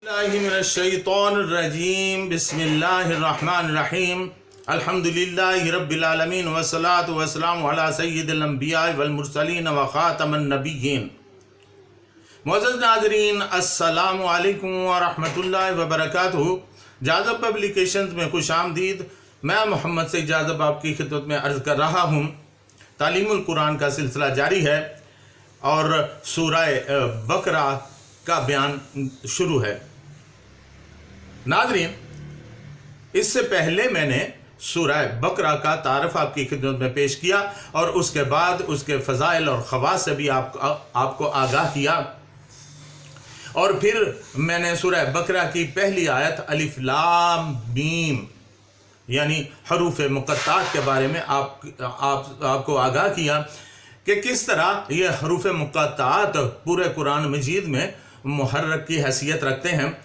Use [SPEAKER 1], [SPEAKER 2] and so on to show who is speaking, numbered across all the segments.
[SPEAKER 1] मिनश्शैतानिर्रजीम बिस्मिल्लाहिर्रहमानिर्रहीम अल्हम्दुलिल्लाहि रब्बिल आलमीन वस्सलातु वस्सलामु अला सय्यिदिल अंबिया वल मुरसलीन व खातमन नबिय्यीन। मुअज़्ज़ज़ नाज़रीन, अस्सलामु अलैकुम व रहमतुल्लाहि व बरकातुहू। जाज़ब पब्लिकेशंस में खुश आमदीद। मैं मोहम्मद से जाज़ब आपकी खिदमत में अर्ज़ कर रहा हूँ। तालीमुल कुरान का सिलसिला जारी है और सूरह बकरा का बयान शुरू है। नाज़रीन, इससे पहले मैंने सूरह बकरा का तारफ़ आपकी खिदमत में पेश किया और उसके बाद उसके फ़ज़ाइल और ख़वास से भी आपको आगाह किया। और फिर मैंने सूरह बकरा की पहली आयत अलिफ लाम मीम यानी हरूफ मुक़त्तात के बारे में आपको आगाह किया कि किस तरह ये हरूफ मुक़त्तात पूरे कुरान मजीद में मुहर्रक की हैसियत रखते हैं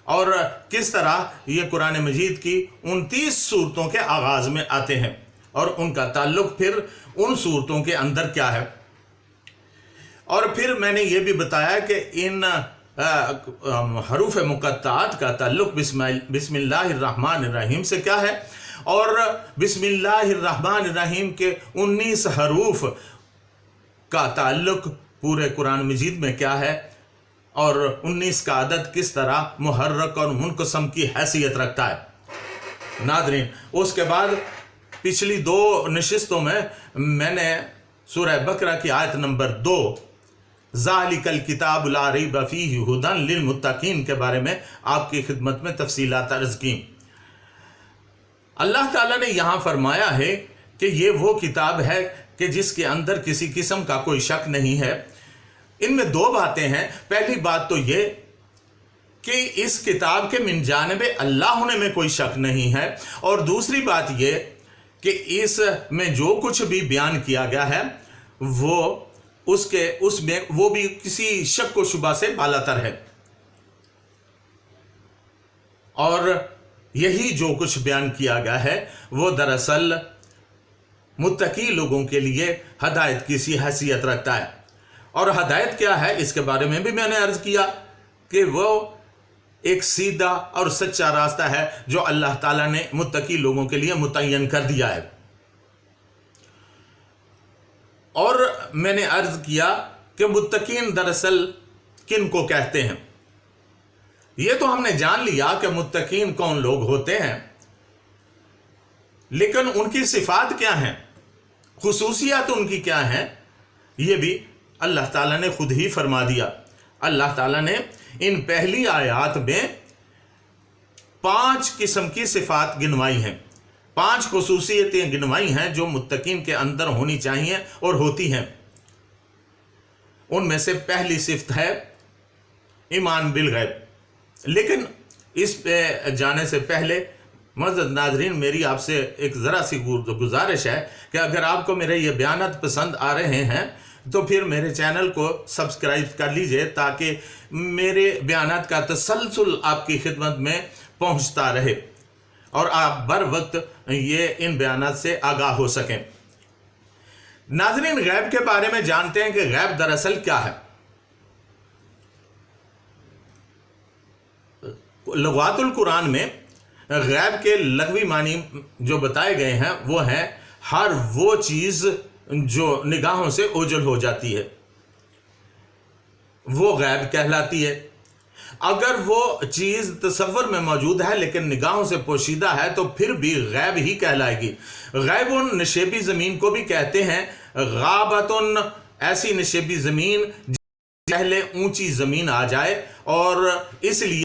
[SPEAKER 1] और किस तरह ये कुरान मजीद की 29 सूरतों के आगाज़ में आते हैं और उनका ताल्लुक़ फिर उन सूरतों के अंदर क्या है। और फिर मैंने ये भी बताया कि इन हरूफ मुक़त्तात का ताल्लुक़ बिस्मिल्लाहिर्रहमानिर्रहीम से क्या है और बिस्मिल्लाहिर्रहमानिर्रहीम के 19 हरूफ का ताल्लुक़ पूरे कुरान मजीद में क्या है और 19 का अदद किस तरह मुहर्रक और मुनक़सम की हैसियत रखता है। नाज़रीन, उसके बाद पिछली 2 नशिस्तों में मैंने सूरह बकरा की आयत नंबर 2 ज़ालिकल किताब ला रैब फ़ीहि हुदन लिल मुत्तक़ीन के बारे में आपकी खिदमत में तफ़सीलात अर्ज़ की। अल्लाह ताला ने यहाँ फरमाया है कि ये वो किताब है कि जिसके अंदर किसी किस्म का कोई शक नहीं है। इनमें 2 बातें हैं। पहली बात तो ये कि इस किताब के मिन जानिब अल्लाह होने में कोई शक नहीं है और दूसरी बात ये कि इसमें जो कुछ भी बयान किया गया है उसमें वो भी किसी शक व शुबा से बालातर है और यही जो कुछ बयान किया गया है वो दरअसल मुत्तकी लोगों के लिए हदायत की सी हैसियत रखता है। और हदायत क्या है इसके बारे में भी मैंने अर्ज़ किया कि वो एक सीधा और सच्चा रास्ता है जो अल्लाह ताला ने मुत्तकी लोगों के लिए मुतय्यन कर दिया है। और मैंने अर्ज़ किया कि मुत्तकीन दरअसल किन को कहते हैं। ये तो हमने जान लिया कि मुत्तकीन कौन लोग होते हैं, लेकिन उनकी सिफ़ात क्या हैं, खुसूसियात उनकी क्या हैं, ये भी अल्लाह ताला ने खुद ही फरमा दिया। अल्लाह ताला ने इन पहली आयात में 5 किस्म की सिफ़ात गिनवाई हैं, 5 खुसूसियतें गिनवाई हैं जो मुत्तकीन के अंदर होनी चाहिए और होती हैं। उनमें से पहली सिफ़त है ईमान बिल गैब। लेकिन इस पे जाने से पहले मुअज़्ज़ज़ नाज़रीन, मेरी आपसे एक ज़रा सी गुजारिश है कि अगर आपको मेरे ये बयानात पसंद आ रहे हैं तो फिर मेरे चैनल को सब्सक्राइब कर लीजिए ताकि मेरे बयानात का तसलसल आपकी खिदमत में पहुंचता रहे और आप बर वक्त ये इन बयानात से आगाह हो सकें। नाज़रीन, गैब के बारे में जानते हैं कि गैब दरअसल क्या है। लुगातुल कुरान में गैब के लगवी मानी जो बताए गए हैं वो है हर वो चीज़ जो निगाहों से ओझल हो जाती है, वो गैब कहलाती है। अगर वो चीज़ तसव्वुर में मौजूद है लेकिन निगाहों से पोशीदा है तो फिर भी गैब ही कहलाएगी। गैबुन नशेबी ज़मीन को भी कहते हैं। गाबतुन ऐसी नशेबी ज़मीन पहले ऊंची ज़मीन आ जाए और इसलिए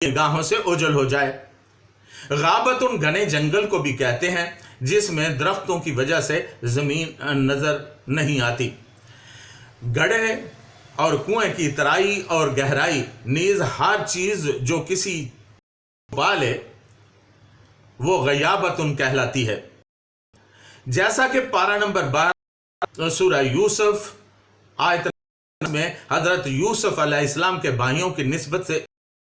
[SPEAKER 1] निगाहों से ओझल हो जाए। गाबतुन घने जंगल को भी कहते हैं जिसमें दरख्तों की वजह से ज़मीन नज़र नहीं आती। गड्ढे और कुएं की तराई और गहराई नीज़ हर चीज़ जो किसी वाले वो गयाबतुन कहलाती है। जैसा कि पारा नंबर 12 सूरह यूसुफ आयत में हज़रत यूसुफ अलैहिस्सलाम के भाइयों की निस्बत से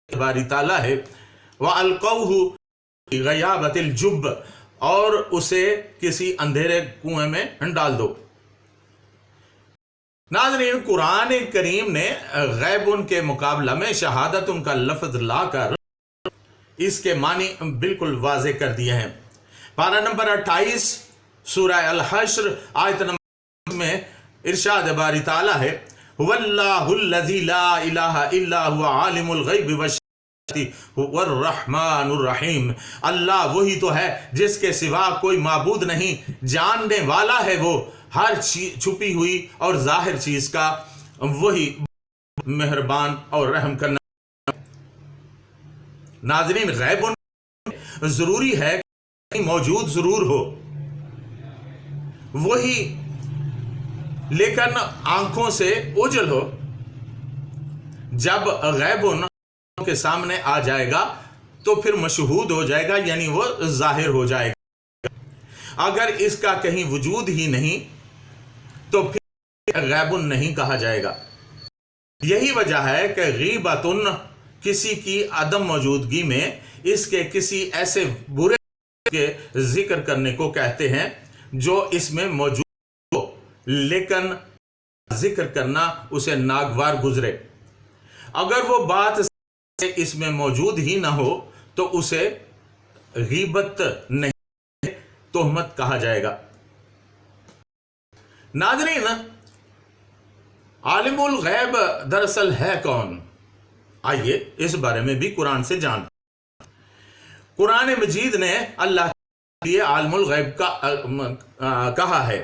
[SPEAKER 1] बारी ताला है व अलक़ौहु गयाबतिल जुब और उसे किसी अंधेरे कुएं में डाल दो। नाज़रीन, कुरान करीम ने गैब के मुकाबला में शहादत उनका लफ्ज लाकर इसके मानी बिल्कुल वाज़े कर दिए हैं। पारा नंबर 28 सूरह अल हश्र आयत नंबर में इरशाद बारी ताला है, वल्लाहुल्लज़ी ला इलाहा इल्ला हुवा आलिमुल गैबि वश्शहादति वर्रहमानुर रहीम। अल्लाह वही तो है जिसके सिवा कोई माबूद नहीं, जानने वाला है वो हर छुपी हुई और जाहिर चीज का, वही मेहरबान और रहम करना। नाज़रीन, गैब जरूरी है कि मौजूद जरूर हो वही, लेकिन आंखों से ओझल हो। जब गैब के सामने आ जाएगा तो फिर मशहूद हो जाएगा, यानी वो जाहिर हो जाएगा। अगर इसका कहीं वजूद ही नहीं तो फिर गैबुन नहीं कहा जाएगा। यही वजह है कि गीबतुन किसी की अदम मौजूदगी में इसके किसी ऐसे बुरे के जिक्र करने को कहते हैं जो इसमें मौजूद हो, लेकिन जिक्र करना उसे नागवार गुजरे। अगर वो बात इसमें मौजूद ही ना हो तो उसे गीबत नहीं, तोहमत कहा जाएगा। नाज़रीन, आलिमुल गैब दरअसल है कौन? आइए इस बारे में भी कुरान से जान। कुरान मजीद ने अल्लाह के लिए आलिमुल गैब का कहा है,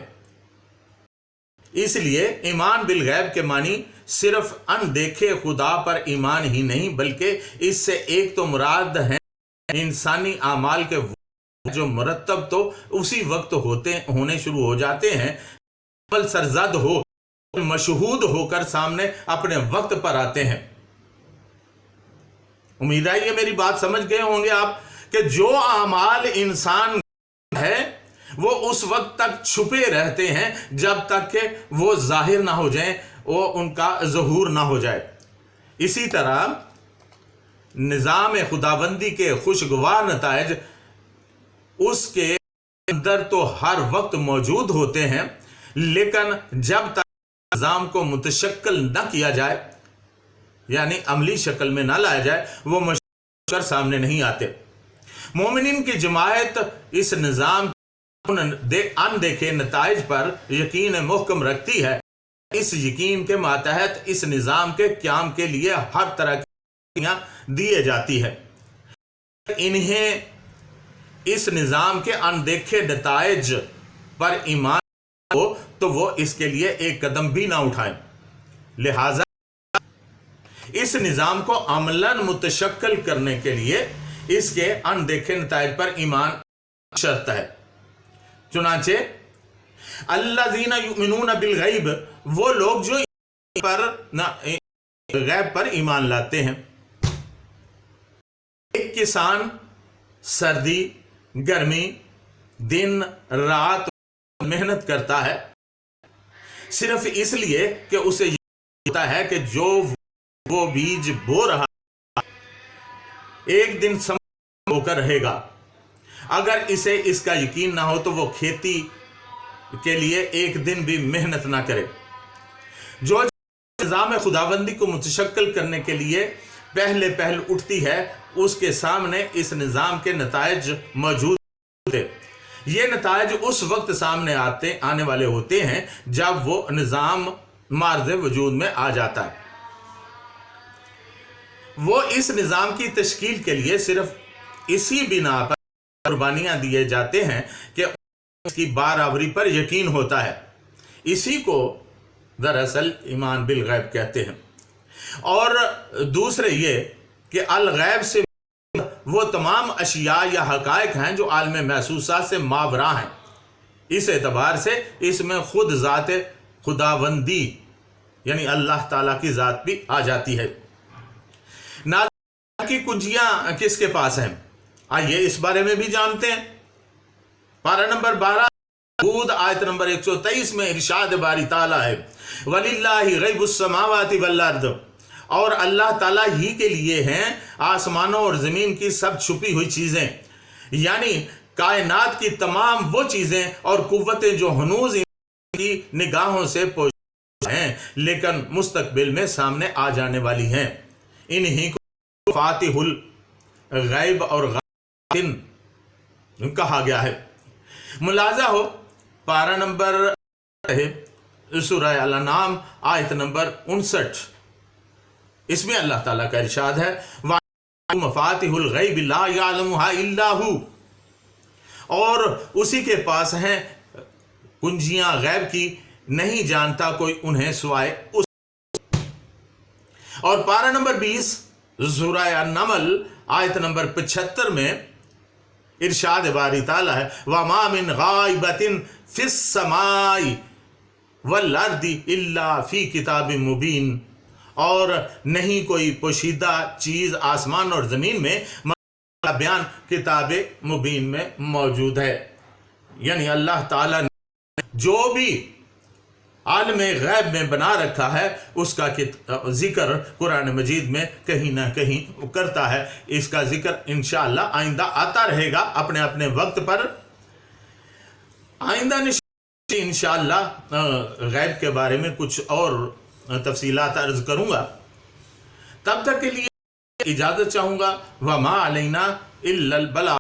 [SPEAKER 1] इसलिए ईमान बिल गैब के मानी सिर्फ अनदेखे खुदा पर ईमान ही नहीं, बल्कि इससे एक तो मुराद है इंसानी आमाल के जो मुरतब तो उसी वक्त होने शुरू हो जाते हैं, अमल सरजद हो, मशहूद होकर सामने अपने वक्त पर आते हैं। उम्मीद है ये मेरी बात समझ गए होंगे आप कि जो आमाल इंसान है वो उस वक्त तक छुपे रहते हैं जब तक कि वो जाहिर ना हो जाए, वो उनका ज़हूर ना हो जाए। इसी तरह निज़ाम खुदाबंदी के खुशगवार नताइज उसके अंदर तो हर वक्त मौजूद होते हैं, लेकिन जब तक निज़ाम को मुतशक्किल न किया जाए, यानी अमली शक्ल में ना लाया जाए, वो मशहूर सामने नहीं आते। मोमिनीन की जमायत इस निज़ाम अनदेखे नताइज पर यकीन मुहकम रखती है। इस यकीन के मातहत इस निज़ाम के क़याम के लिए हर तरह की दिए जाती है। इन्हें इस निज़ाम के अनदेखे नताइज पर ईमान हो तो वो इसके लिए एक कदम भी ना उठाएं। लिहाजा इस निज़ाम को अमलन मुतशक्किल करने के लिए इसके अनदेखे नताइज पर ईमान शर्त है। चुनांचे अल्लज़ीना युमिनून बिल गैब, वो लोग जो गैब पर ईमान लाते हैं। एक किसान सर्दी गर्मी दिन रात मेहनत करता है सिर्फ इसलिए कि उसे पता है कि जो वो बीज बो रहा एक दिन समय होकर रहेगा। अगर इसे इसका यकीन ना हो तो वो खेती के लिए एक दिन भी मेहनत ना करे। जो निज़ाम खुदाबंदी को मुतशक्किल करने के लिए पहल उठती है, उसके सामने इस निज़ाम के नताइज मौजूद होते। ये नताइज उस वक्त सामने आने वाले होते हैं जब वो निज़ाम मार्ज़ वजूद में आ जाता है। वो इस निज़ाम की तश्कील के लिए सिर्फ इसी बिना पर कुर्बानियाँ दिए जाते हैं कि उसकी बारावरी पर यकीन होता है। इसी को दरअसल ईमान बिल गैब कहते हैं। और दूसरे ये कि अल गैब से वो तमाम अशिया या हकायक हैं जो आलम महसूसा से मावरा हैं। इस एतबार से इसमें खुद ज़ात खुदाबंदी यानी अल्लाह ताला की ज़ात भी आ जाती है। नाज़रीन की कुंजियाँ किसके पास हैं? आइए इस बारे में भी जानते हैं। पारा नंबर 12 हूद आयत नंबर 123 में इरशाद बारी ताला है, वलिल्लाहि गैबुस समावाति वल अर्द, और अल्लाह ताला ही के लिए हैं आसमानों और ज़मीन की सब छुपी हुई चीज़ें, यानी कायनात की तमाम वो चीज़ें और कुव्वतें जो हनूज की निगाहों से ہیں لیکن مستقبل میں سامنے آ جانے والی ہیں. انہی کو فاتح الغیب اور غائب کہا گیا ہے. ملاحظہ ہو پارہ نمبر سورہ الانعام آیت نمبر 59، اس میں اللہ تعالیٰ کا ارشاد ہے مفاتح الغیب لا یعلمها الا هو، اور اسی کے پاس ہیں کنجیاں غیب کی، نہیں جانتا کوئی انہیں سوائے اس. اور پارہ نمبر 20 سورہ النمل آیت نمبر 75 میں ارشاد باری تعالیٰ ہے وَمَا مِنْ غَائِبَةٍ فِي السَّمَاءِ وَالْأَرْضِ إِلَّا فِي كِتَابٍ مُبِينٍ، اور نہیں کوئی پوشیدہ چیز آسمان اور زمین میں مگر بیان کتاب مبین میں موجود ہے. یعنی اللہ تعالیٰ نے جو بھی عالم غیب میں بنا رکھا ہے اس کا ذکر قرآن مجید میں کہیں نہ کہیں کرتا ہے. اس کا ذکر انشاءاللہ آئندہ آتا رہے گا اپنے اپنے وقت پر. آئندہ انشاءاللہ غیب کے بارے میں کچھ اور تفصیلات عرض کروں گا. تب تک کے لیے اجازت چاہوں گا. وما علینا الا البلاغ.